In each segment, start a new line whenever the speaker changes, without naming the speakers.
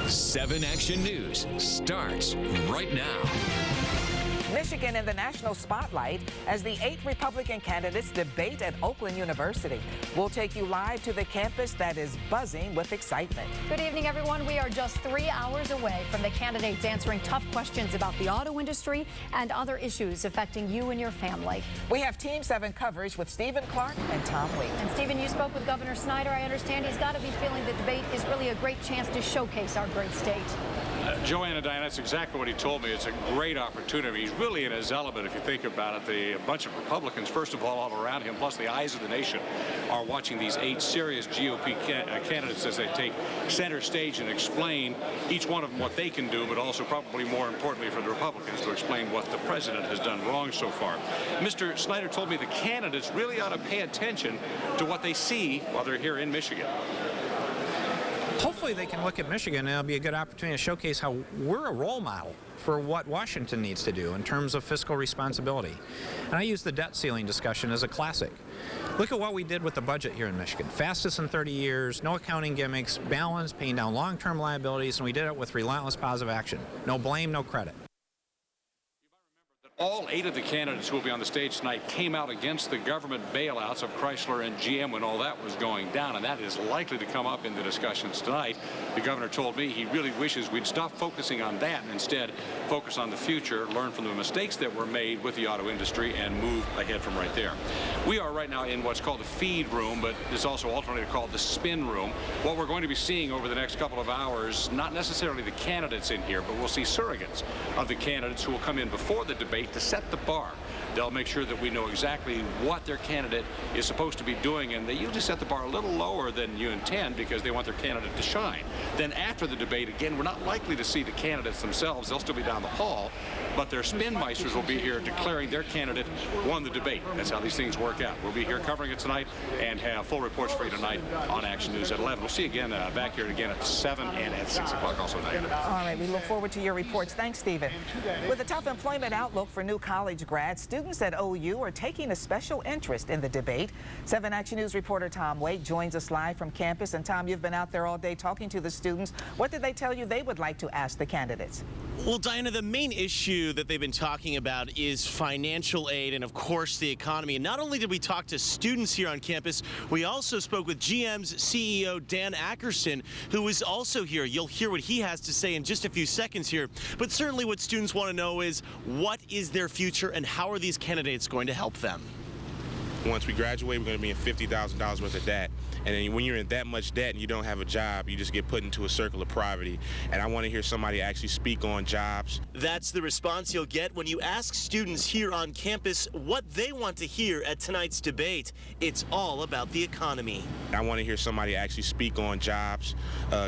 7 Action News starts right now.
Michigan in the national spotlight as the 8 Republican candidates debate at Oakland University. We'll take you live to the campus that is buzzing with excitement.
Good evening, everyone. We are just 3 hours away from the candidates answering tough questions about the auto industry and other issues affecting you and your family.
We have Team 7 coverage with Stephen Clark and Tom Waite.
And Stephen, you spoke with Governor Snyder. I understand he's got to be feeling the debate is really a great chance to showcase our great state.
Joanna, Diana, that's exactly what he told me. It's a great opportunity. He's really in his element, if you think about it. A bunch of Republicans, first of all around him, plus the eyes of the nation, are watching these 8 serious GOP candidates as they take center stage and explain, each one of them, what they can do, but also probably more importantly for the Republicans to explain what the president has done wrong so far. Mr. Snyder told me the candidates really ought to pay attention to what they see while they're here in Michigan.
Hopefully they can look at Michigan, and it'll be a good opportunity to showcase how we're a role model for what Washington needs to do in terms of fiscal responsibility. And I use the debt ceiling discussion as a classic. Look at what we did with the budget here in Michigan. Fastest in 30 years, no accounting gimmicks, balanced, paying down long-term liabilities, and we did it with relentless positive action. No blame, no credit.
All 8 of the candidates who will be on the stage tonight came out against the government bailouts of Chrysler and GM when all that was going down, and that is likely to come up in the discussions tonight. The governor told me he really wishes we'd stop focusing on that and instead focus on the future, learn from the mistakes that were made with the auto industry, and move ahead from right there. We are right now in what's called the feed room, but it's also alternately called the spin room. What we're going to be seeing over the next couple of hours, not necessarily the candidates in here, but we'll see surrogates of the candidates who will come in before the debate to set the bar. They'll make sure that we know exactly what their candidate is supposed to be doing, and they usually set the bar a little lower than you intend because they want their candidate to shine. Then after the debate, again, we're not likely to see the candidates themselves. They'll still be down the hall, but their spin meisters will be here declaring their candidate won the debate. That's how these things work out. We'll be here covering it tonight and have full reports for you tonight on Action News at 11. We'll see you again back here again at 7 and at 6 o'clock also, Diana.
All right, we look forward to your reports. Thanks, Stephen. With a tough employment outlook for new college grads, students at OU are taking a special interest in the debate. 7 Action News reporter Tom Waite joins us live from campus. And Tom, you've been out there all day talking to the students. What did they tell you they would like to ask the candidates?
Well, Diana, the main issue that they've been talking about is financial aid and, of course, the economy. And not only did we talk to students here on campus, we also spoke with GM's CEO, Dan Ackerson, who was also here. You'll hear what he has to say in just a few seconds here. But certainly what students want to know is what is their future and how are these candidates going to help them?
Once we graduate, we're going to be in $50,000 worth of debt. And then when you're in that much debt and you don't have a job, you just get put into a circle of poverty. And I want to hear somebody actually speak on jobs.
That's the response you'll get when you ask students here on campus what they want to hear at tonight's debate. It's all about the economy.
I want to hear somebody actually speak on jobs,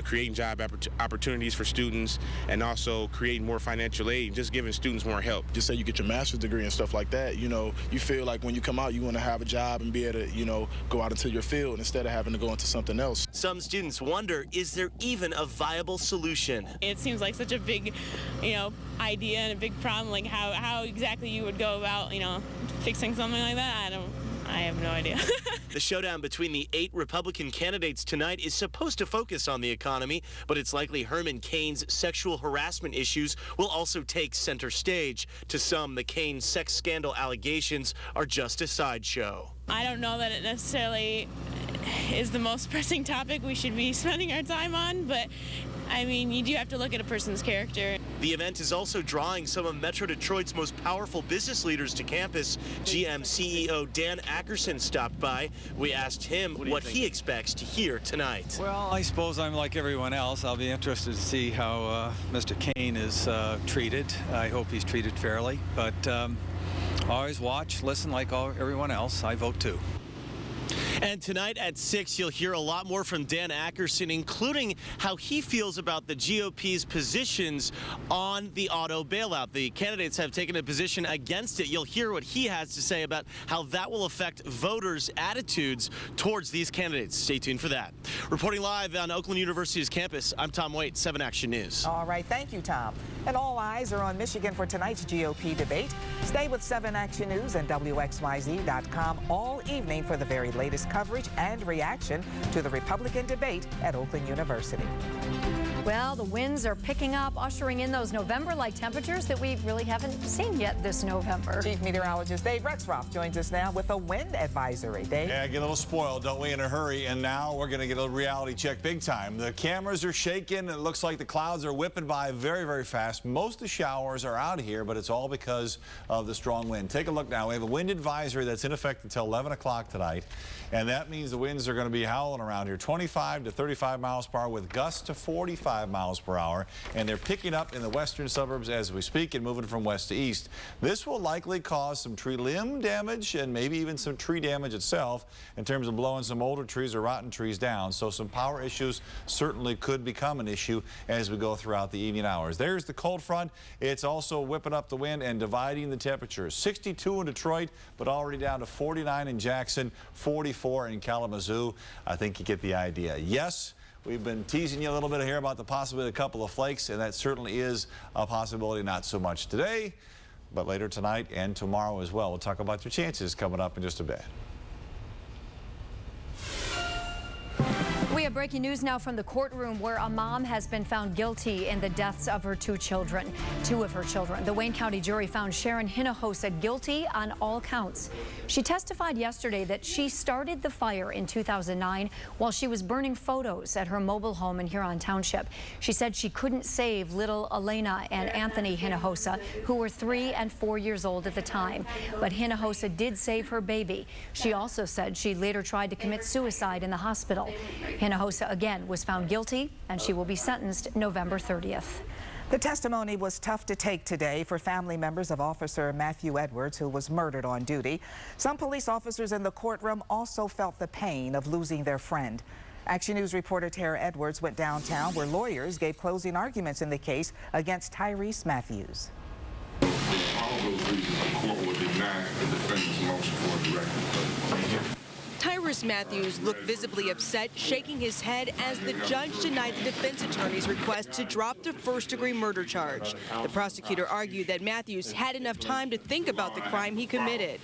creating job opportunities for students, and also creating more financial aid, just giving students more help.
Just say you get your master's degree and stuff like that, you know, you feel like when you come out, you want to have a job and be able to, you know, go out into your field instead of having to go into something else.
Some students wonder, is there even a viable solution?
It seems like such a big, idea and a big problem, like how exactly you would go about, fixing something like that. I have no idea.
The showdown between the 8 Republican candidates tonight is supposed to focus on the economy, but it's likely Herman Cain's sexual harassment issues will also take center stage. To some, the Cain sex scandal allegations are just a sideshow.
I don't know that it necessarily is the most pressing topic we should be spending our time on, but I mean, you do have to look at a person's character.
The event is also drawing some of Metro Detroit's most powerful business leaders to campus. GM CEO Dan Ackerson stopped by. We asked him what he expects to hear tonight.
Well, I suppose I'm like everyone else. I'll be interested to see how Mr. Cain is treated. I hope he's treated fairly, but always watch, listen like everyone else. I vote too.
And tonight at 6, you'll hear a lot more from Dan Ackerson, including how he feels about the GOP's positions on the auto bailout. The candidates have taken a position against it. You'll hear what he has to say about how that will affect voters' attitudes towards these candidates. Stay tuned for that. Reporting live on Oakland University's campus, I'm Tom Waite, 7 Action News.
All right, thank you, Tom. And all eyes are on Michigan for tonight's GOP debate. Stay with 7 Action News and WXYZ.com all evening for the very latest coverage and reaction to the Republican debate at Oakland University.
Well, the winds are picking up, ushering in those November-like temperatures that we really haven't seen yet this November.
Chief Meteorologist Dave Rexroth joins us now with a wind advisory. Dave?
Yeah, get a little spoiled, don't we, in a hurry? And now we're going to get a reality check big time. The cameras are shaking. It looks like the clouds are whipping by very, very fast. Most of the showers are out here, but it's all because of the strong wind. Take a look now. We have a wind advisory that's in effect until 11 o'clock tonight. And that means the winds are going to be howling around here, 25 to 35 miles per hour with gusts to 45 miles per hour. And they're picking up in the western suburbs as we speak and moving from west to east. This will likely cause some tree limb damage and maybe even some tree damage itself in terms of blowing some older trees or rotten trees down. So some power issues certainly could become an issue as we go throughout the evening hours. There's the cold front. It's also whipping up the wind and dividing the temperatures. 62 in Detroit, but already down to 49 in Jackson, 44 in Kalamazoo. I think you get the idea. Yes, we've been teasing you a little bit here about the possibility of a couple of flakes, and that certainly is a possibility. Not so much today, but later tonight and tomorrow as well. We'll talk about your chances coming up in just a bit.
We have breaking news now from the courtroom where a mom has been found guilty in the deaths of her two of her children. The Wayne County jury found Sharon Hinojosa guilty on all counts. She testified yesterday that she started the fire in 2009 while she was burning photos at her mobile home in Huron Township. She said she couldn't save little Elena and Anthony Hinojosa, who were 3 and 4 years old at the time. But Hinojosa did save her baby. She also said she later tried to commit suicide in the hospital. Hinojosa again was found guilty, and she will be sentenced November 30th.
The testimony was tough to take today for family members of Officer Matthew Edwards, who was murdered on duty. Some police officers in the courtroom also felt the pain of losing their friend. Action News reporter Tara Edwards went downtown where lawyers gave closing arguments in the case against Tyrese Matthews.
For all those reasons, the court will deny the defendant's motion for a direct appeal.
Tyrese Matthews looked visibly upset, shaking his head as the judge denied the defense attorney's request to drop the first-degree murder charge. The prosecutor argued that Matthews had enough time to think about the crime he committed.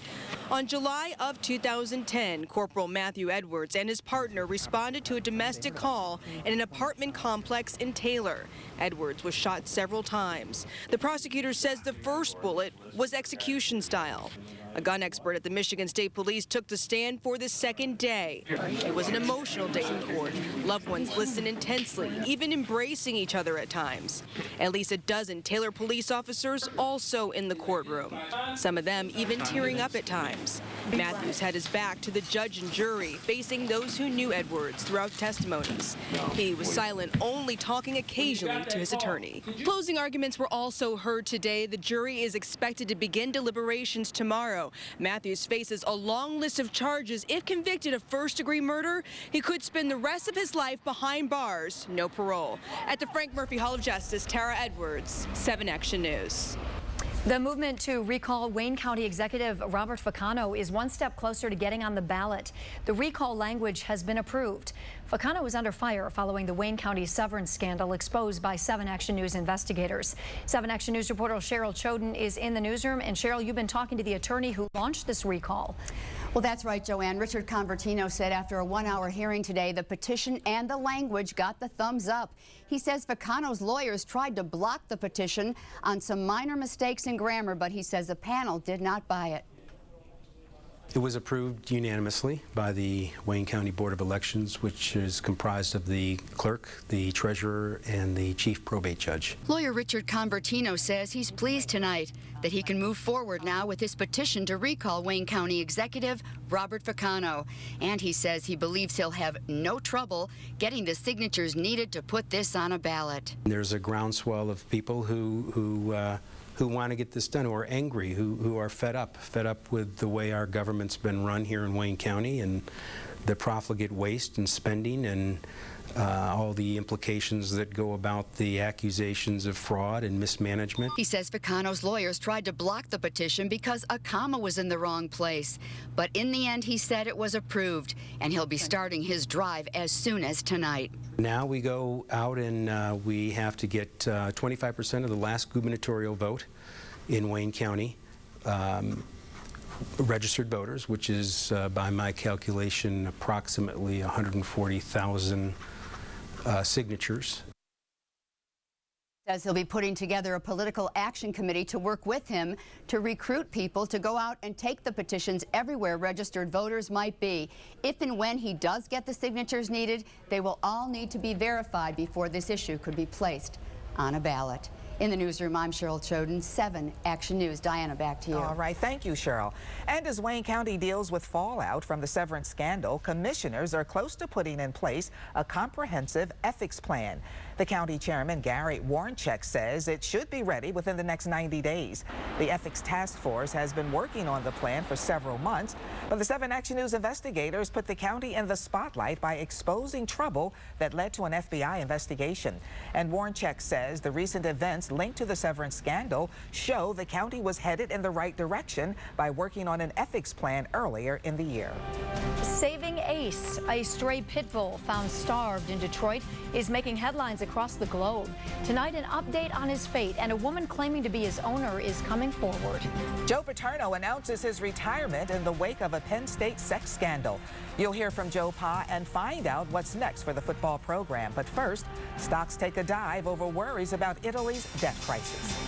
On July of 2010, Corporal Matthew Edwards and his partner responded to a domestic call in an apartment complex in Taylor. Edwards was shot several times. The prosecutor says the first bullet was execution style. A gun expert at the Michigan State Police took the stand for the second day. It was an emotional day in court. Loved ones listened intensely, even embracing each other at times. At least a dozen Taylor police officers also in the courtroom, some of them even tearing up at times. Matthews had his back to the judge and jury, facing those who knew Edwards throughout testimonies. He was silent, only talking occasionally to his attorney. Closing arguments were also heard today. The jury is expected to begin deliberations tomorrow. Matthews faces a long list of charges. If convicted of first-degree murder, he could spend the rest of his life behind bars, no parole. At the Frank Murphy Hall of Justice, Tara Edwards, 7 Action News.
The movement to recall Wayne County Executive Robert Ficano is one step closer to getting on the ballot. The recall language has been approved. Ficano is under fire following the Wayne County severance scandal exposed by 7 Action News investigators. 7 Action News reporter Cheryl Choden is in the newsroom. And Cheryl, you've been talking to the attorney who launched this recall.
Well, that's right, Joanne. Richard Convertino said after a 1-hour hearing today, the petition and the language got the thumbs up. He says Ficano's lawyers tried to block the petition on some minor mistakes in grammar, but he says the panel did not buy it.
It was approved unanimously by the Wayne County Board of Elections, which is comprised of the clerk, the treasurer, and the chief probate judge.
Lawyer Richard Convertino says he's pleased tonight that he can move forward now with his petition to recall Wayne County Executive Robert Ficano. And he says he believes he'll have no trouble getting the signatures needed to put this on a ballot.
There's a groundswell of people who want to get this done, who are angry, who are fed up with the way our government's been run here in Wayne County and the profligate waste and spending and all the implications that go about the accusations of fraud and mismanagement.
He says Ficano's lawyers tried to block the petition because a comma was in the wrong place. But in the end, he said it was approved, and he'll be starting his drive as soon as tonight.
Now we go out and we have to get 25% of the last gubernatorial vote in Wayne County. Registered voters, which is, by my calculation, approximately 140,000 signatures.
Says he'll be putting together a political action committee to work with him to recruit people to go out and take the petitions everywhere registered voters might be. If and when he does get the signatures needed, they will all need to be verified before this issue could be placed on a ballot. In the newsroom, I'm Cheryl Choden, 7 Action News. Diana, back to you.
All right, thank you, Cheryl. And as Wayne County deals with fallout from the severance scandal, commissioners are close to putting in place a comprehensive ethics plan. The county chairman, Gary Warncheck, says it should be ready within the next 90 days. The ethics task force has been working on the plan for several months, but the 7 Action News investigators put the county in the spotlight by exposing trouble that led to an FBI investigation. And Warncheck says the recent events linked to the severance scandal show the county was headed in the right direction by working on an ethics plan earlier in the year.
Saving Ace, a stray pit bull found starved in Detroit, is making headlines across the globe. Tonight, an update on his fate, and a woman claiming to be his owner is coming forward.
Joe Paterno announces his retirement in the wake of a Penn State sex scandal. You'll hear from Joe Pa and find out what's next for the football program. But first, stocks take a dive over worries about Italy's debt crisis.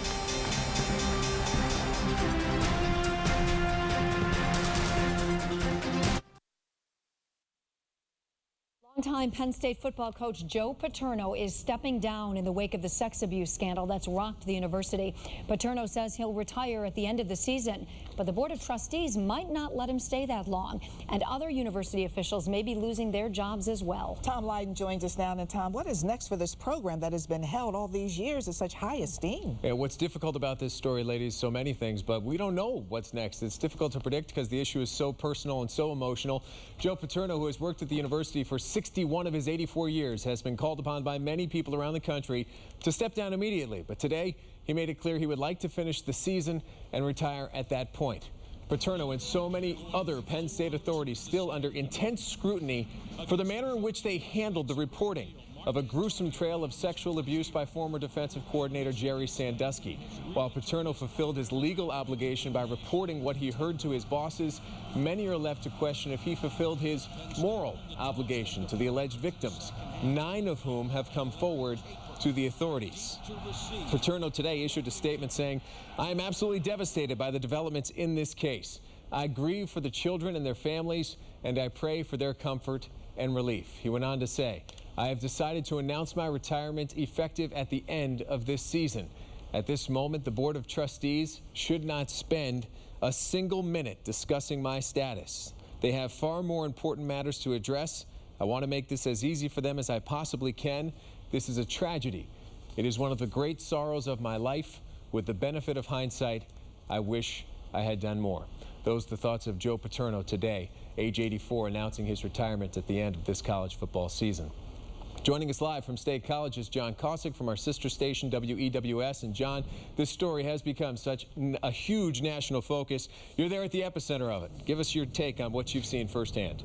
Longtime Penn State football coach Joe Paterno is stepping down in the wake of the sex abuse scandal that's rocked the university. Paterno says he'll retire at the end of the season, but the Board of Trustees might not let him stay that long, and other university officials may be losing their jobs as well.
Tom Lydon joins us now. And Tom, what is next for this program that has been held all these years in such high esteem?
Yeah, what's difficult about this story, ladies, so many things, but we don't know what's next. It's difficult to predict because the issue is so personal and so emotional. Joe Paterno, who has worked at the university for 61 of his 84 years, has been called upon by many people around the country to step down immediately. But today, he made it clear he would like to finish the season and retire at that point. Paterno and so many other Penn State authorities still under intense scrutiny for the manner in which they handled the reporting of a gruesome trail of sexual abuse by former defensive coordinator Jerry Sandusky. While Paterno fulfilled his legal obligation by reporting what he heard to his bosses, many are left to question if he fulfilled his moral obligation to the alleged victims, 9 of whom have come forward to the authorities. Paterno today issued a statement saying, "I am absolutely devastated by the developments in this case. I grieve for the children and their families, and I pray for their comfort and relief." He went on to say, "I have decided to announce my retirement effective at the end of this season. At this moment, the Board of Trustees should not spend a single minute discussing my status. They have far more important matters to address. I want to make this as easy for them as I possibly can. This is a tragedy. It is one of the great sorrows of my life. With the benefit of hindsight, I wish I had done more." Those are the thoughts of Joe Paterno today, age 84, announcing his retirement at the end of this college football season. Joining us live from State College is John Kosick from our sister station, WEWS. And John, this story has become such a huge national focus. You're there at the epicenter of it. Give us your take on what you've seen firsthand.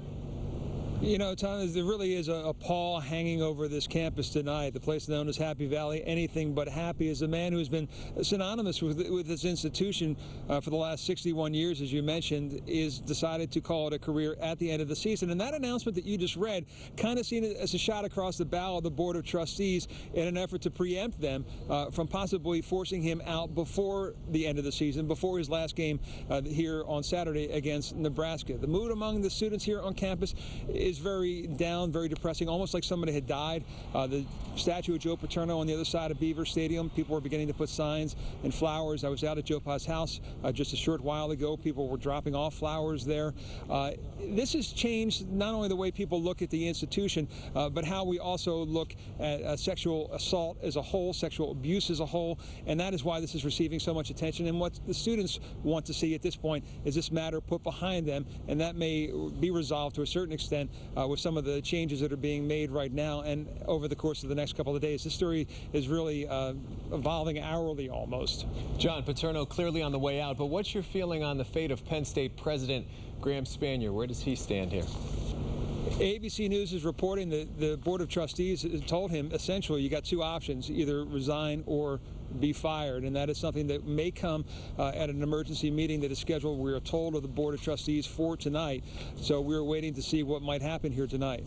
You know, Tom, there really is a pall hanging over this campus tonight. The place known as Happy Valley, anything but happy, is a man who's been synonymous with this institution for the last 61 years, as you mentioned, is decided to call it a career at the end of the season. And that announcement that you just read, kind of seen it as a shot across the bow of the Board of Trustees in an effort to preempt them from possibly forcing him out before the end of the season, before his last game here on Saturday against Nebraska. The mood among the students here on campus is very down, very depressing, almost like somebody had died. The statue of Joe Paterno on the other side of Beaver Stadium, people were beginning to put signs and flowers. I was out at Joe Pa's house just a short while ago. People were dropping off flowers there. This has changed not only the way people look at the institution, but how we also look at sexual assault as a whole, sexual abuse as a whole, and that is why this is receiving so much attention. And what the students want to see at this point is this matter put behind them, and that may be resolved to a certain extent with some of the changes that are being made right now and over the course of the next couple of days. This story is really evolving hourly almost.
John, Paterno clearly on the way out, but what's your feeling on the fate of Penn State President Graham Spanier? Where does he stand here?
ABC News is reporting that the Board of Trustees told him essentially you got 2 options, either resign or be fired, and that is something that may come at an emergency meeting that is scheduled, we are told, of the Board of Trustees for tonight. So we're waiting to see what might happen here tonight.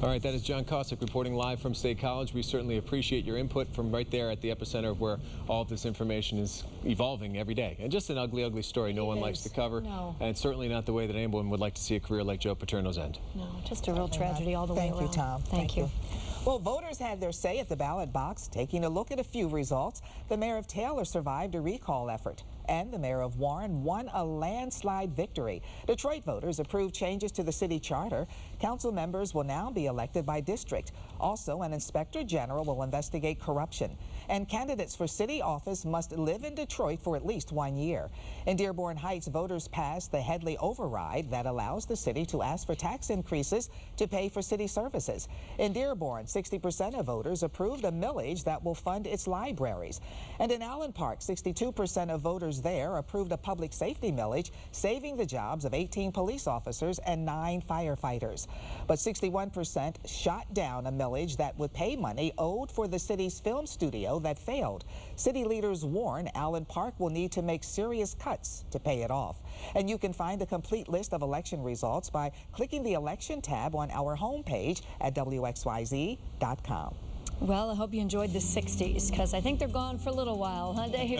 All right, that is John Kosick reporting live from State College. We certainly appreciate your input from right there at the epicenter of where all of this information is evolving every day. And just an ugly, ugly story no one likes to cover.
No.
And certainly not the way that anyone would like to see a career like Joe Paterno's end.
No, just a real tragedy all the way around.
Thank you, Tom.
Thank you.
Well, voters had their say at the ballot box. Taking a look at a few results, the mayor of Taylor survived a recall effort, and the mayor of Warren won a landslide victory. Detroit voters approved changes to the city charter. Council members will now be elected by district. Also, an inspector general will investigate corruption. And candidates for city office must live in Detroit for at least 1 year. In Dearborn Heights, voters passed the Headley override that allows the city to ask for tax increases to pay for city services. In Dearborn, 60% of voters approved a millage that will fund its libraries. And in Allen Park, 62% of voters there approved a public safety millage, saving the jobs of 18 police officers and 9 firefighters. But 61% shot down a millage that would pay money owed for the city's film studio that failed. City leaders warn Allen Park will need to make serious cuts to pay it off. And you can find a complete list of election results by clicking the election tab on our homepage at WXYZ.com.
Well, I hope you enjoyed the 60s, because I think they're gone for a little while, huh, Dave?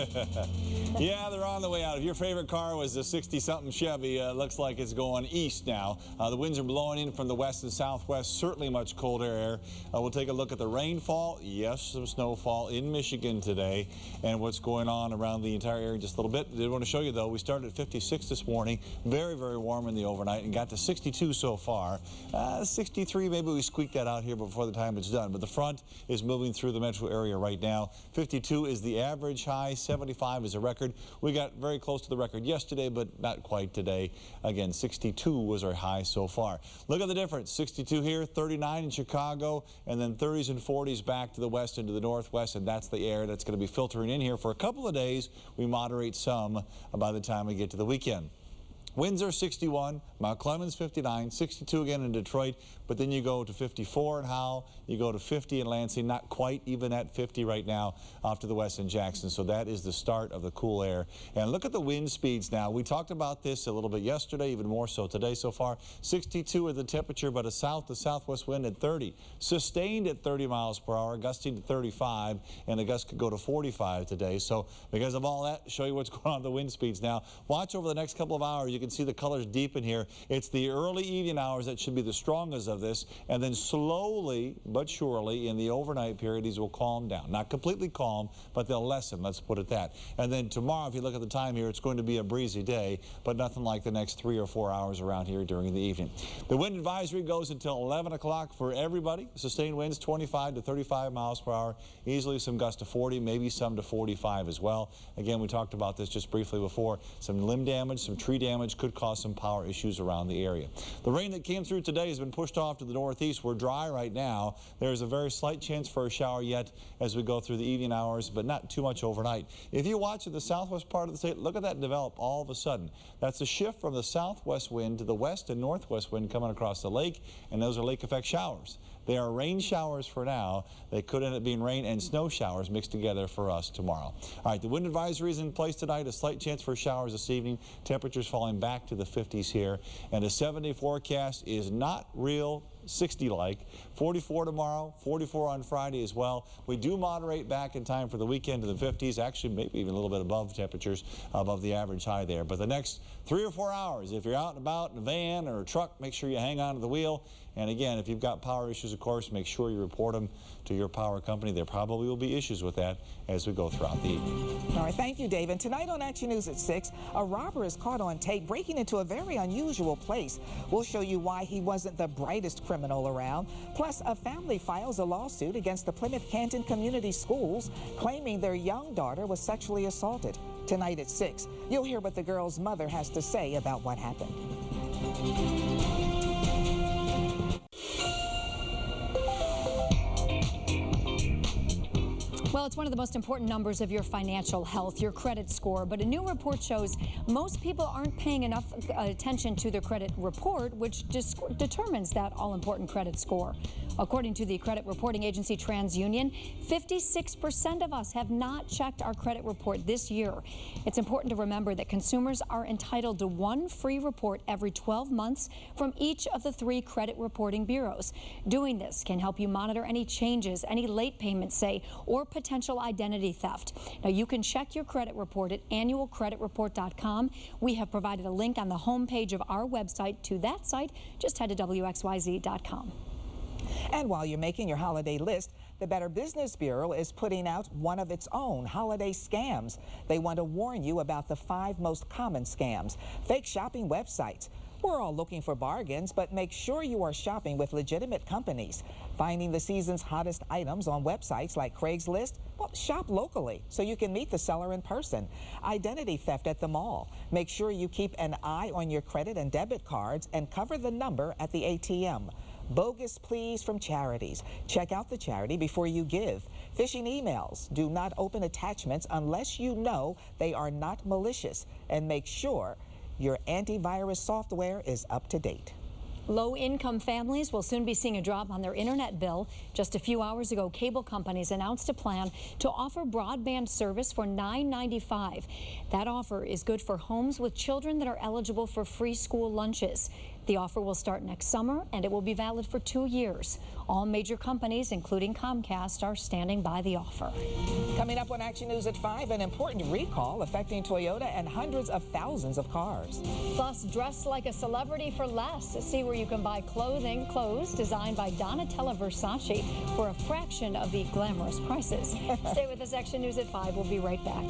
Yeah, they're on the way out. If your favorite car was a 60-something Chevy, looks like it's going east now. The winds are blowing in from the west and southwest, certainly much colder air. We'll take a look at the rainfall. Yes, some snowfall in Michigan today, and what's going on around the entire area in just a little bit. I did want to show you, though, we started at 56 this morning, very, very warm in the overnight, and got to 62 so far. 63, maybe we squeak that out here before the time it's done, but the front is moving through the metro area right now. 52 is the average high, 75 is a record. We got very close to the record yesterday, but not quite today. Again, 62 was our high so far. Look at the difference. 62 here, 39 in Chicago, and then 30s and 40s back to the west and to the northwest, and that's the air that's going to be filtering in here for a couple of days. We moderate some by the time we get to the weekend. Windsor 61, Mount Clemens 59, 62 again in Detroit, but then you go to 54 in Howell, you go to 50 in Lansing, not quite even at 50 right now off to the west in Jackson. So that is the start of the cool air. And look at the wind speeds now. We talked about this a little bit yesterday, even more so today so far. 62 is the temperature, but a south to southwest wind at 30. Sustained at 30 miles per hour, gusting to 35, and the gust could go to 45 today. So because of all that, show you what's going on with the wind speeds now. Watch over the next couple of hours. You can see the colors deep in here. It's the early evening hours that should be the strongest of this, and then slowly but surely in the overnight period these will calm down. Not completely calm, but they'll lessen, let's put it that. And then tomorrow, if you look at the time here, it's going to be a breezy day, but nothing like the next 3 or 4 hours around here during the evening. The wind advisory goes until 11 o'clock for everybody. Sustained winds 25 to 35 miles per hour, easily some gusts to 40, maybe some to 45 as well. Again, we talked about this just briefly before. Some limb damage, some tree damage could cause some power issues around the area. The rain that came through today has been pushed off to the northeast. We're dry right now. There's a very slight chance for a shower yet as we go through the evening hours, but not too much overnight. If you watch at the southwest part of the state, look at that develop all of a sudden. That's a shift from the southwest wind to the west and northwest wind coming across the lake, and those are lake effect showers. They are rain showers for now. They could end up being rain and snow showers mixed together for us tomorrow. All right, the wind advisory is in place tonight. A slight chance for showers this evening. Temperatures falling back to the 50s here. And a 7-day forecast is not real 60-like. 44 tomorrow, 44 on Friday as well. We do moderate back in time for the weekend to the 50s, actually maybe even a little bit above temperatures, above the average high there. But the next 3 or 4 hours, if you're out and about in a van or a truck, make sure you hang on to the wheel. And again, if you've got power issues, of course, make sure you report them to your power company. There probably will be issues with that as we go throughout the evening.
All right, thank you, Dave. And tonight on Action News at 6, a robber is caught on tape breaking into a very unusual place. We'll show you why he wasn't the brightest criminal around. Plus, a family files a lawsuit against the Plymouth Canton Community Schools, claiming their young daughter was sexually assaulted. Tonight at 6, you'll hear what the girl's mother has to say about what happened.
Well, it's one of the most important numbers of your financial health, your credit score. But a new report shows most people aren't paying enough attention to their credit report, which determines that all-important credit score. According to the credit reporting agency TransUnion, 56% of us have not checked our credit report this year. It's important to remember that consumers are entitled to one free report every 12 months from each of the 3 credit reporting bureaus. Doing this can help you monitor any changes, any late payments, say, or potential identity theft. Now, you can check your credit report at annualcreditreport.com. We have provided a link on the homepage of our website to that site. Just head to WXYZ.com.
And while you're making your holiday list, the Better Business Bureau is putting out one of its own holiday scams. They want to warn you about the 5 most common scams. Fake shopping websites. We're all looking for bargains, but make sure you are shopping with legitimate companies. Finding the season's hottest items on websites like Craigslist? Well, shop locally so you can meet the seller in person. Identity theft at the mall. Make sure you keep an eye on your credit and debit cards and cover the number at the ATM. Bogus pleas from charities. Check out the charity before you give. Phishing emails. Do not open attachments unless you know they are not malicious. And make sure your antivirus software is up to date.
Low-income families will soon be seeing a drop on their internet bill. Just a few hours ago, cable companies announced a plan to offer broadband service for $9.95. That offer is good for homes with children that are eligible for free school lunches. The offer will start next summer, and it will be valid for 2 years. All major companies, including Comcast, are standing by the offer.
Coming up on Action News at 5, an important recall affecting Toyota and hundreds of thousands of cars.
Plus, dress like a celebrity for less. See where you can buy clothes designed by Donatella Versace for a fraction of the glamorous prices. Stay with us, Action News at 5. We'll be right back.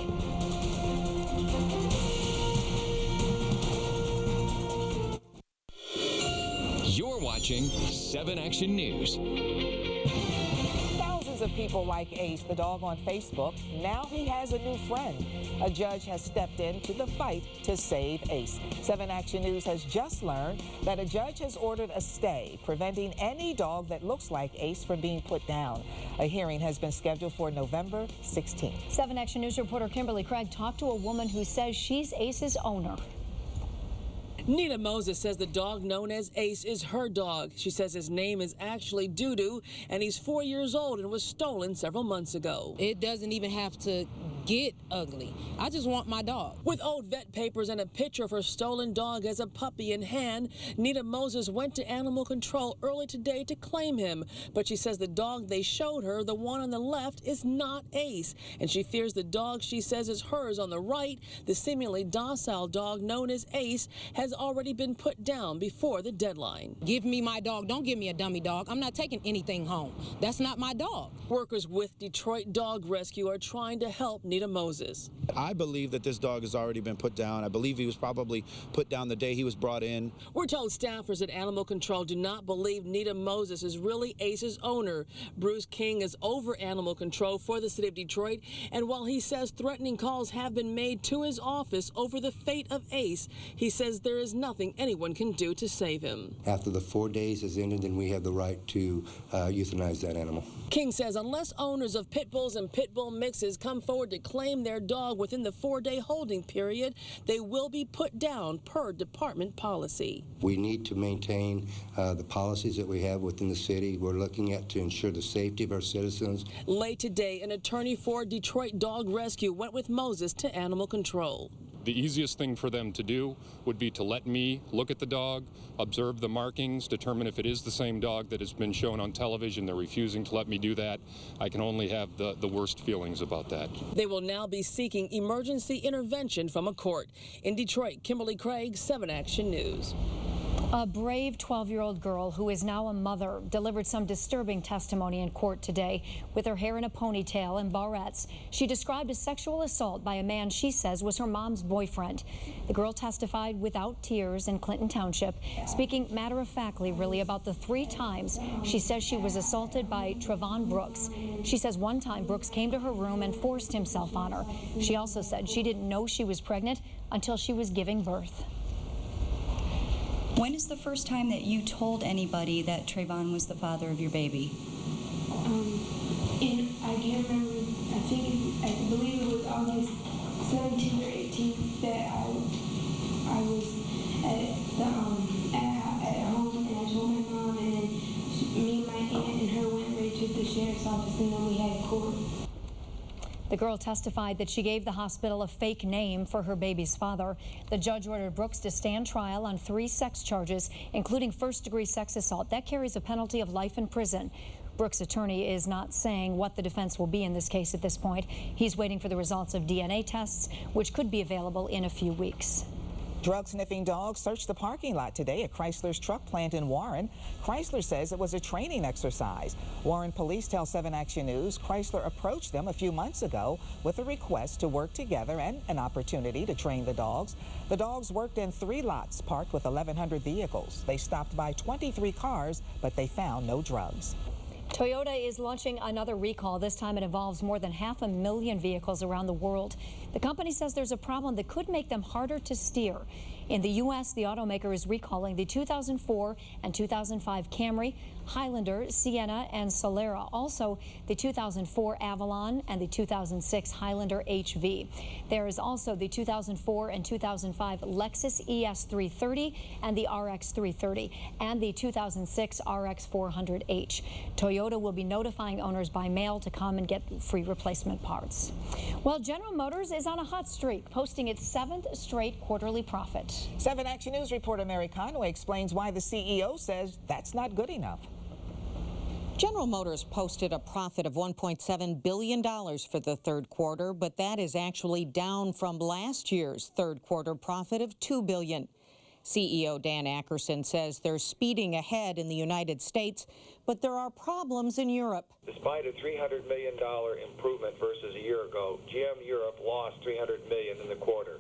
You're watching 7 Action News.
Thousands of people like Ace, the dog on Facebook. Now he has a new friend. A judge has stepped into the fight to save Ace. 7 Action News has just learned that a judge has ordered a stay, preventing any dog that looks like Ace from being put down. A hearing has been scheduled for November 16th.
7 Action News reporter Kimberly Craig talked to a woman who says she's Ace's owner.
Nita Moses says the dog known as Ace is her dog. She says his name is actually Doo-Doo, and he's 4 years old and was stolen several months ago.
It doesn't even have to get ugly. I just want my dog.
With old vet papers and a picture of her stolen dog as a puppy in hand, Nita Moses went to animal control early today to claim him. But she says the dog they showed her, the one on the left, is not Ace. And she fears the dog she says is hers on the right, the seemingly docile dog known as Ace, has already been put down before the deadline.
Give me my dog. Don't give me a dummy dog. I'm not taking anything home. That's not my dog.
Workers with Detroit Dog Rescue are trying to help Nita Moses.
I believe that this dog has already been put down. I believe he was probably put down the day he was brought in.
We're told staffers at Animal Control do not believe Nita Moses is really Ace's owner. Bruce King is over Animal Control for the city of Detroit, and while he says threatening calls have been made to his office over the fate of Ace, he says there is nothing anyone can do to save him.
After the 4 days has ended, then we have the right to euthanize that animal.
King says unless owners of pit bulls and pit bull mixes come forward to claim their dog within the 4-day holding period, they will be put down per department policy.
We need to maintain the policies that we have within the city. We're looking at to ensure the safety of our citizens.
Late today, an attorney for Detroit Dog Rescue went with Moses to Animal Control.
The easiest thing for them to do would be to let me look at the dog, observe the markings, determine if it is the same dog that has been shown on television. They're refusing to let me do that. I can only have the worst feelings about that.
They will now be seeking emergency intervention from a court. In Detroit, Kimberly Craig, 7 Action News.
A brave 12-year-old girl who is now a mother delivered some disturbing testimony in court today. With her hair in a ponytail and barrettes, she described a sexual assault by a man she says was her mom's boyfriend. The girl testified without tears in Clinton Township, speaking matter-of-factly really about the 3 times she says she was assaulted by Trevon Brooks. She says one time Brooks came to her room and forced himself on her. She also said she didn't know she was pregnant until she was giving birth.
When is the first time that you told anybody that Trayvon was the father of your baby?
I can't remember. I believe it was August 17th or 18th that I was at home, and I told my mom, and then me and my aunt
The girl testified that she gave the hospital a fake name for her baby's father. The judge ordered Brooks to stand trial on 3 sex charges, including first-degree sex assault. That carries a penalty of life in prison. Brooks' attorney is not saying what the defense will be in this case at this point. He's waiting for the results of DNA tests, which could be available in a few weeks.
Drug-sniffing dogs searched the parking lot today at Chrysler's truck plant in Warren. Chrysler says it was a training exercise. Warren police tell 7 Action News Chrysler approached them a few months ago with a request to work together and an opportunity to train the dogs. The dogs worked in 3 lots parked with 1,100 vehicles. They stopped by 23 cars, but they found no drugs.
Toyota is launching another recall. This time it involves more than 500,000 vehicles around the world. The company says there's a problem that could make them harder to steer. In the U.S., the automaker is recalling the 2004 and 2005 Camry, Highlander, Sienna, and Solera. Also, the 2004 Avalon and the 2006 Highlander HV. There is also the 2004 and 2005 Lexus ES330 and the RX330 and the 2006 RX400H. Toyota will be notifying owners by mail to come and get free replacement parts. Well, General Motors is on a hot streak, posting its 7th straight quarterly profit.
7 Action News reporter Mary Conway explains why the CEO says that's not good enough.
General Motors posted a profit of $1.7 billion for the 3rd quarter, but that is actually down from last year's 3rd quarter profit of $2 billion. CEO Dan Ackerson says they're speeding ahead in the United States, but there are problems in Europe.
Despite a $300 million improvement versus a year ago, GM Europe lost $300 million in the quarter,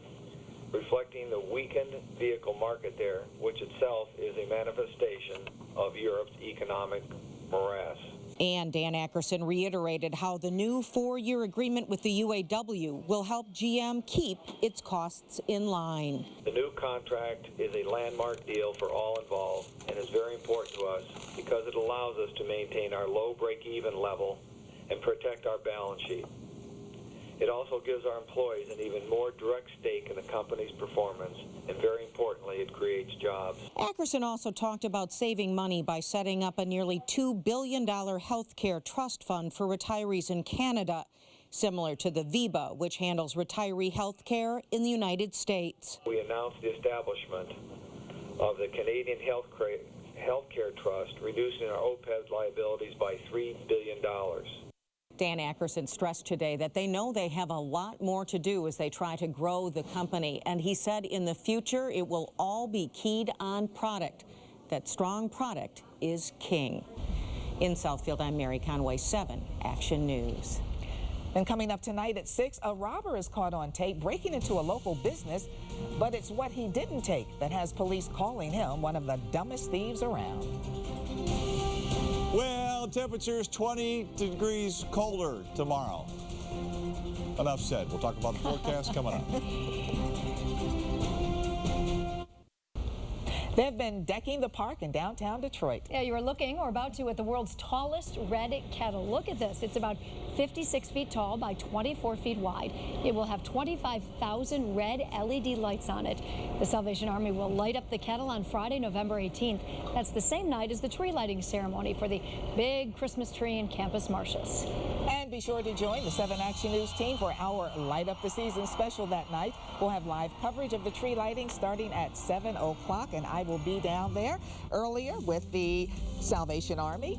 reflecting the weakened vehicle market there, which itself is a manifestation of Europe's economic morass.
And Dan Ackerson reiterated how the new 4-year agreement with the UAW will help GM keep its costs in line.
The new contract is a landmark deal for all involved and is very important to us because it allows us to maintain our low break-even level and protect our balance sheet. It also gives our employees an even more direct stake in the company's performance, and very importantly, it creates jobs.
Ackerson also talked about saving money by setting up a nearly $2 billion health care trust fund for retirees in Canada, similar to the VIBA, which handles retiree health care in the United States.
We announced the establishment of the Canadian Health Care Trust, reducing our OPEB liabilities by $3 billion.
Dan Ackerson stressed today that they know they have a lot more to do as they try to grow the company. And he said in the future, it will all be keyed on product. That strong product is king. In Southfield, I'm Mary Conway, 7 Action News.
And coming up tonight at 6, a robber is caught on tape breaking into a local business, but it's what he didn't take that has police calling him one of the dumbest thieves around.
Well, temperatures 20 degrees colder tomorrow. Enough said. We'll talk about the forecast coming up.
They've been decking the park in downtown Detroit.
Yeah, you are looking or about to at the world's tallest red kettle. Look at this. It's about 56 feet tall by 24 feet wide. It will have 25,000 red LED lights on it. The Salvation Army will light up the kettle on Friday, November 18th. That's the same night as the tree lighting ceremony for the big Christmas tree in Campus Martius.
And be sure to join the 7 Action News team for our Light Up the Season special that night. We'll have live coverage of the tree lighting starting at 7 o'clock, and I will be down there earlier with the Salvation Army,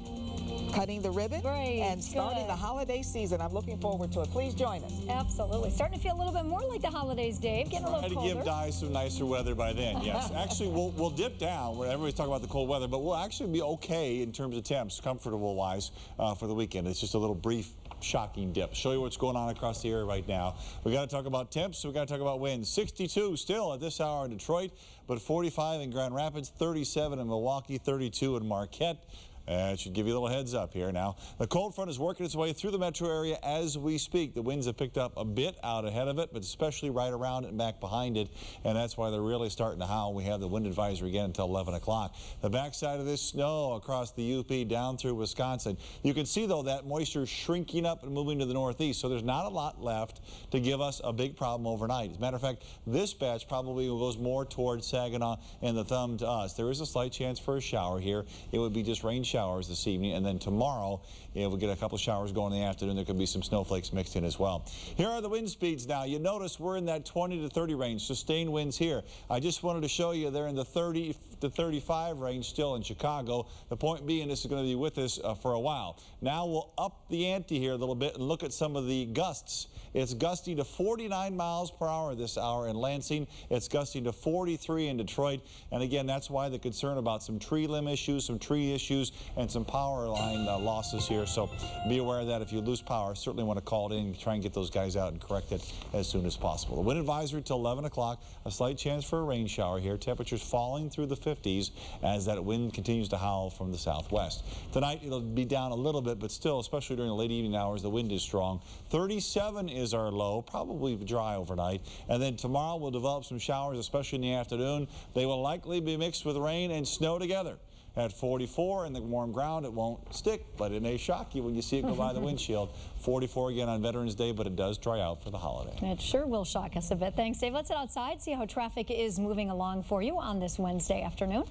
cutting the ribbon and starting the holiday season. I'm looking forward to it. Please join us.
Absolutely. Starting to feel a little bit more like the holidays, Dave. Getting a little colder.
Try to give Di some nicer weather by then, yes. Actually, we'll dip down where everybody's talking about the cold weather, but we'll actually be okay in terms of temps, comfortable-wise, for the weekend. It's just a little brief shocking dip. Show you what's going on across the area right now. We got to talk about temps, so we got to talk about winds. 62 still at this hour in Detroit, but 45 in Grand Rapids, 37 in Milwaukee, 32 in Marquette. It should give you a little heads up here now. The cold front is working its way through the metro area as we speak. The winds have picked up a bit out ahead of it, but especially right around it and back behind it, and that's why they're really starting to howl. We have the wind advisory again until 11 o'clock. The backside of this snow across the UP down through Wisconsin. You can see, though, that moisture shrinking up and moving to the northeast, so there's not a lot left to give us a big problem overnight. As a matter of fact, this batch probably goes more towards Saginaw and the thumb to us. There is a slight chance for a shower here. It would be just rain showers showers this evening, and then tomorrow we'll get a couple showers going in the afternoon. There could be some snowflakes mixed in as well. Here are the wind speeds now. You notice we're in that 20 to 30 range, sustained winds here. I just wanted to show you they're in the 30 to 35 range still in Chicago. The point being, this is going to be with us for a while. Now we'll up the ante here a little bit and look at some of the gusts. It's gusting to 49 miles per hour this hour in Lansing. It's gusting to 43 in Detroit. And again, that's why the concern about some tree limb issues, some tree issues, and some power line losses here. So be aware of that. If you lose power, certainly want to call it in and try and get those guys out and correct it as soon as possible. The wind advisory till 11 o'clock. A slight chance for a rain shower here. Temperatures falling through the 50s as that wind continues to howl from the southwest. Tonight, it'll be down a little bit, but still, especially during the late evening hours, the wind is strong. 37 is our low, probably dry overnight. And then tomorrow, we'll develop some showers, especially in the afternoon. They will likely be mixed with rain and snow together. At 44 in the warm ground, it won't stick, but it may shock you when you see it go by the windshield. 44 again on Veterans Day, but it does dry out for the holiday.
It sure will shock us a bit. Thanks, Dave. Let's head outside, see how traffic is moving along for you on this Wednesday afternoon.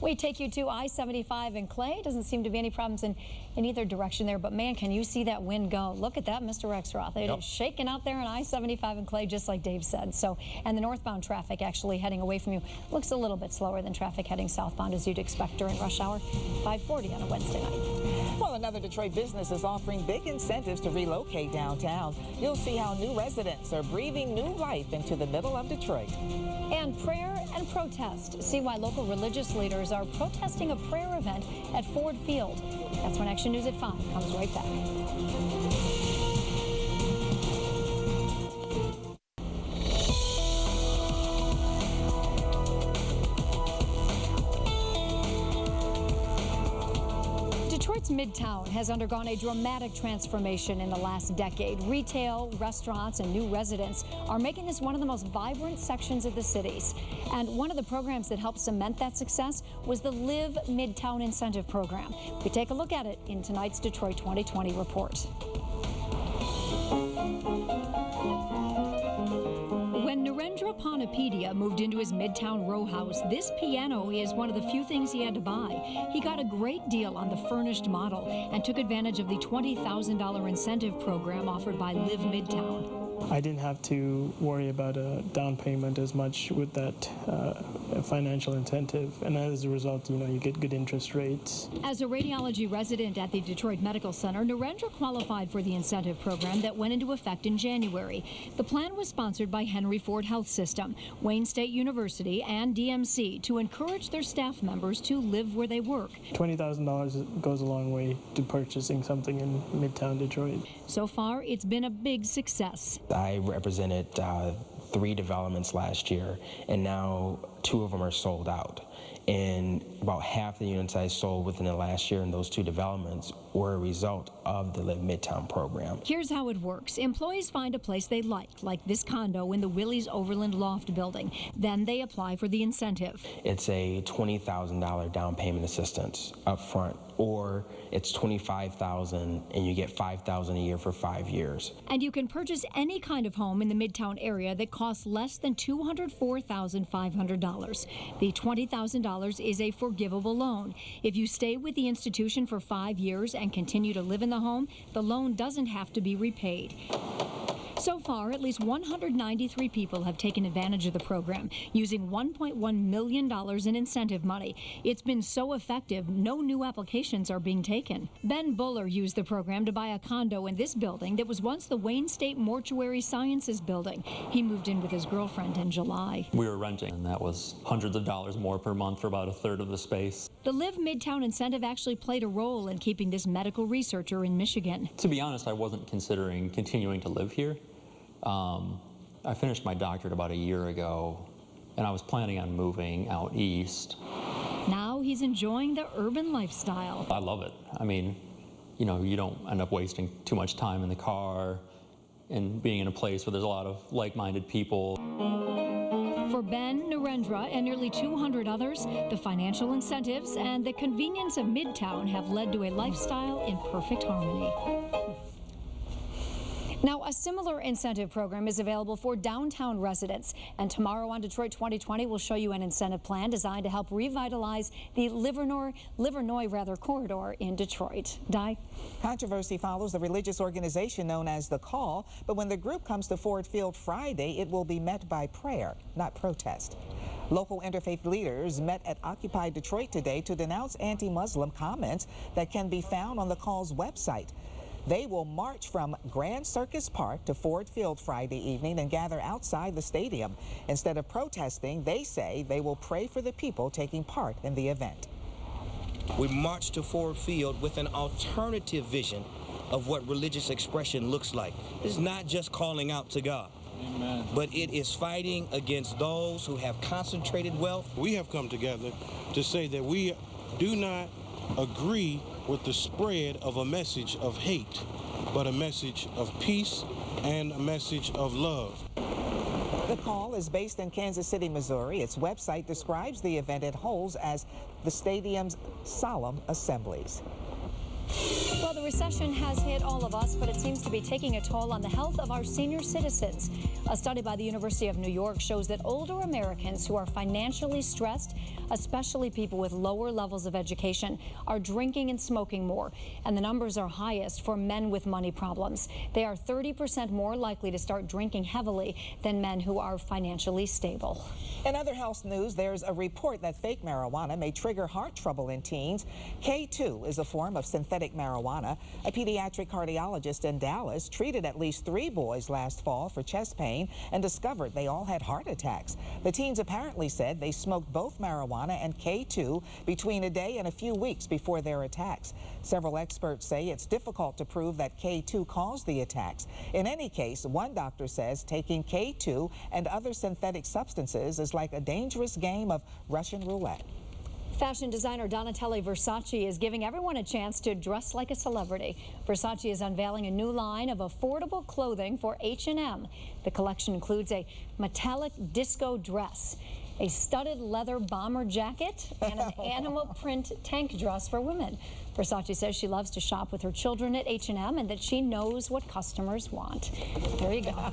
We take you to I-75 in Clay. Doesn't seem to be any problems in either direction there, but man, can you see that wind go? Look at that, Mr. Rexroth. It is shaking out there in I-75 in Clay, just like Dave said. So, and the northbound traffic actually heading away from you looks a little bit slower than traffic heading southbound, as you'd expect during rush hour. 5:40 on a Wednesday night.
Well, another Detroit business is offering big incentives to relocate downtown. You'll see how new residents are breathing new life into the middle of Detroit.
And prayer and protest. See why local religious leaders are protesting a prayer event at Ford Field. That's when Action News at 5 comes right back. Detroit's Midtown has undergone a dramatic transformation in the last decade. Retail, restaurants, and new residents are making this one of the most vibrant sections of the cities. And one of the programs that helped cement that success was the Live Midtown Incentive Program. We take a look at it in tonight's Detroit 2020 report. When Narendra Panapedia moved into his Midtown row house, this piano is one of the few things he had to buy. He got a great deal on the furnished model and took advantage of the $20,000 incentive program offered by Live Midtown.
I didn't have to worry about a down payment as much with that financial incentive, and as a result, you get good interest rates.
As a radiology resident at the Detroit Medical Center, Narendra qualified for the incentive program that went into effect in January. The plan was sponsored by Henry Ford Health System, Wayne State University, and DMC to encourage their staff members to live where they work.
$20,000 goes a long way to purchasing something in Midtown Detroit.
So far, it's been a big success.
I represented 3 developments last year, and now 2 of them are sold out. And about half the units I sold within the last year in those 2 developments were a result of the Live Midtown program.
Here's how it works. Employees find a place they like this condo in the Willys Overland Loft building. Then they apply for the incentive.
It's a $20,000 down payment assistance up front, or it's $25,000 and you get $5,000 a year for 5 years.
And you can purchase any kind of home in the Midtown area that costs less than $204,500. The $20,000 is a forgivable loan. If you stay with the institution for 5 years and continue to live in the home, the loan doesn't have to be repaid. So far, at least 193 people have taken advantage of the program, using $1.1 million in incentive money. It's been so effective, no new applications are being taken. Ben Buller used the program to buy a condo in this building that was once the Wayne State Mortuary Sciences building. He moved in with his girlfriend in July.
We were renting, and that was hundreds of dollars more per month for about a third of the space.
The Live Midtown incentive actually played a role in keeping this medical researcher in Michigan.
To be honest, I wasn't considering continuing to live here. I finished my doctorate about a year ago, and I was planning on moving out east.
Now he's enjoying the urban lifestyle.
I love it. I mean, you don't end up wasting too much time in the car and being in a place where there's a lot of like-minded people.
For Ben, Narendra, and nearly 200 others, the financial incentives and the convenience of Midtown have led to a lifestyle in perfect harmony. Now, a similar incentive program is available for downtown residents. And tomorrow on Detroit 2020, we'll show you an incentive plan designed to help revitalize the Livernois corridor in Detroit. Di?
Controversy follows the religious organization known as The Call, but when the group comes to Ford Field Friday, it will be met by prayer, not protest. Local interfaith leaders met at Occupy Detroit today to denounce anti-Muslim comments that can be found on The Call's website. They will march from Grand Circus Park to Ford Field Friday evening and gather outside the stadium. Instead of protesting, they say they will pray for the people taking part in the event.
We march to Ford Field with an alternative vision of what religious expression looks like. It's not just calling out to God, Amen. But it is fighting against those who have concentrated wealth.
We have come together to say that we do not agree with the spread of a message of hate, but a message of peace and a message of love.
The Call is based in Kansas City, Missouri. Its website describes the event it holds as the stadium's solemn assemblies.
Well, the recession has hit all of us, but it seems to be taking a toll on the health of our senior citizens. A study by the University of New York shows that older Americans who are financially stressed, especially people with lower levels of education, are drinking and smoking more. And the numbers are highest for men with money problems. They are 30% more likely to start drinking heavily than men who are financially stable.
In other health news, there's a report that fake marijuana may trigger heart trouble in teens. K2 is a form of synthetic marijuana. A pediatric cardiologist in Dallas treated at least 3 boys last fall for chest pain and discovered they all had heart attacks. The teens apparently said they smoked both marijuana and K2 between a day and a few weeks before their attacks. Several experts say it's difficult to prove that K2 caused the attacks. In any case, one doctor says taking K2 and other synthetic substances is like a dangerous game of Russian roulette.
Fashion designer Donatella Versace is giving everyone a chance to dress like a celebrity. Versace is unveiling a new line of affordable clothing for H&M. The collection includes a metallic disco dress, a studded leather bomber jacket, and an animal print tank dress for women. Versace says she loves to shop with her children at H&M and that she knows what customers want. There you go.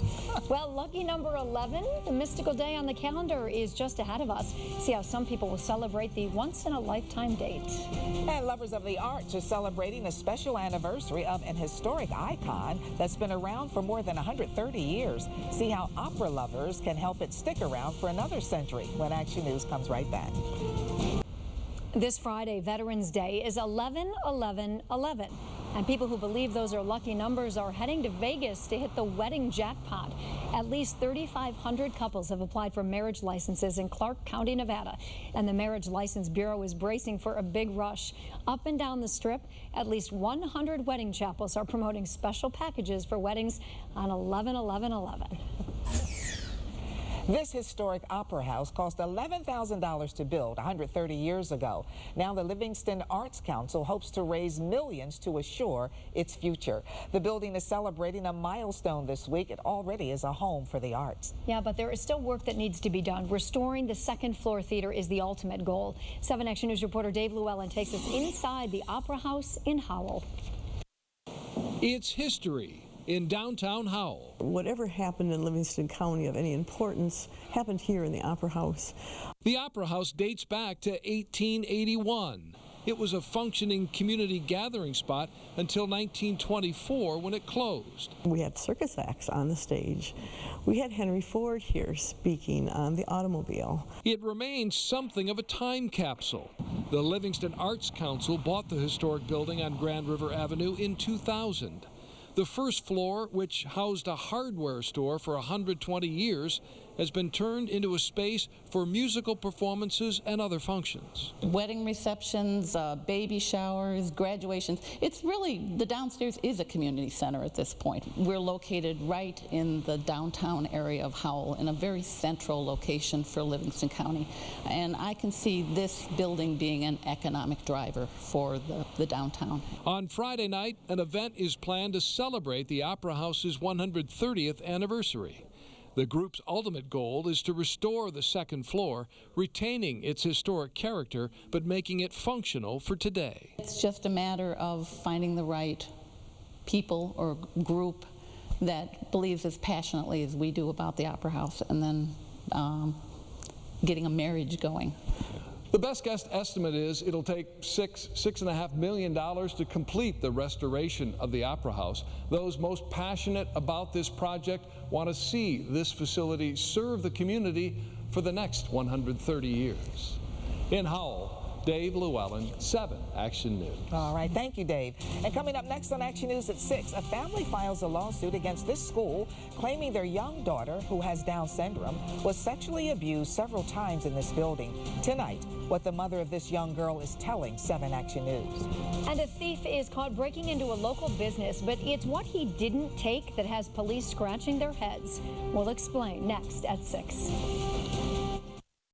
Well, lucky number 11, the mystical day on the calendar is just ahead of us. See how some people will celebrate the once-in-a-lifetime date.
And lovers of the arts are celebrating a special anniversary of an historic icon that's been around for more than 130 years. See how opera lovers can help it stick around for another century when Action News comes right back.
This Friday, Veterans Day, is 11-11-11. And people who believe those are lucky numbers are heading to Vegas to hit the wedding jackpot. At least 3,500 couples have applied for marriage licenses in Clark County, Nevada. And the Marriage License Bureau is bracing for a big rush. Up and down the Strip, at least 100 wedding chapels are promoting special packages for weddings on 11-11-11.
This historic opera house cost $11,000 to build 130 years ago. Now the Livingston Arts Council hopes to raise millions to assure its future. The building is celebrating a milestone this week. It already is a home for the arts.
Yeah, but there is still work that needs to be done. Restoring the second-floor theater is the ultimate goal. 7 Action News reporter Dave Llewellyn takes us inside the Opera House in Howell.
It's history in downtown Howell.
Whatever happened in Livingston County of any importance happened here in the Opera House.
The Opera House dates back to 1881. It was a functioning community gathering spot until 1924 when it closed.
We had circus acts on the stage. We had Henry Ford here speaking on the automobile.
It remains something of a time capsule. The Livingston Arts Council bought the historic building on Grand River Avenue in 2000. The first floor, which housed a hardware store for 120 years, has been turned into a space for musical performances and other functions.
Wedding receptions, baby showers, graduations. It's really, the downstairs is a community center at this point. We're located right in the downtown area of Howell, in a very central location for Livingston County. And I can see this building being an economic driver for the downtown.
On Friday night, an event is planned to celebrate the Opera House's 130th anniversary. The group's ultimate goal is to restore the second floor, retaining its historic character, but making it functional for today.
It's just a matter of finding the right people or group that believes as passionately as we do about the Opera House, and then getting a marriage going.
The best guess estimate is it'll take $6.5 million to complete the restoration of the Opera House. Those most passionate about this project want to see this facility serve the community for the next 130 years. In Howell, Dave Llewellyn, 7 Action News.
All right, thank you, Dave. And coming up next on Action News at 6, a family files a lawsuit against this school claiming their young daughter, who has Down syndrome, was sexually abused several times in this building. Tonight, what the mother of this young girl is telling 7 Action News.
And a thief is caught breaking into a local business, but it's what he didn't take that has police scratching their heads. We'll explain next at 6.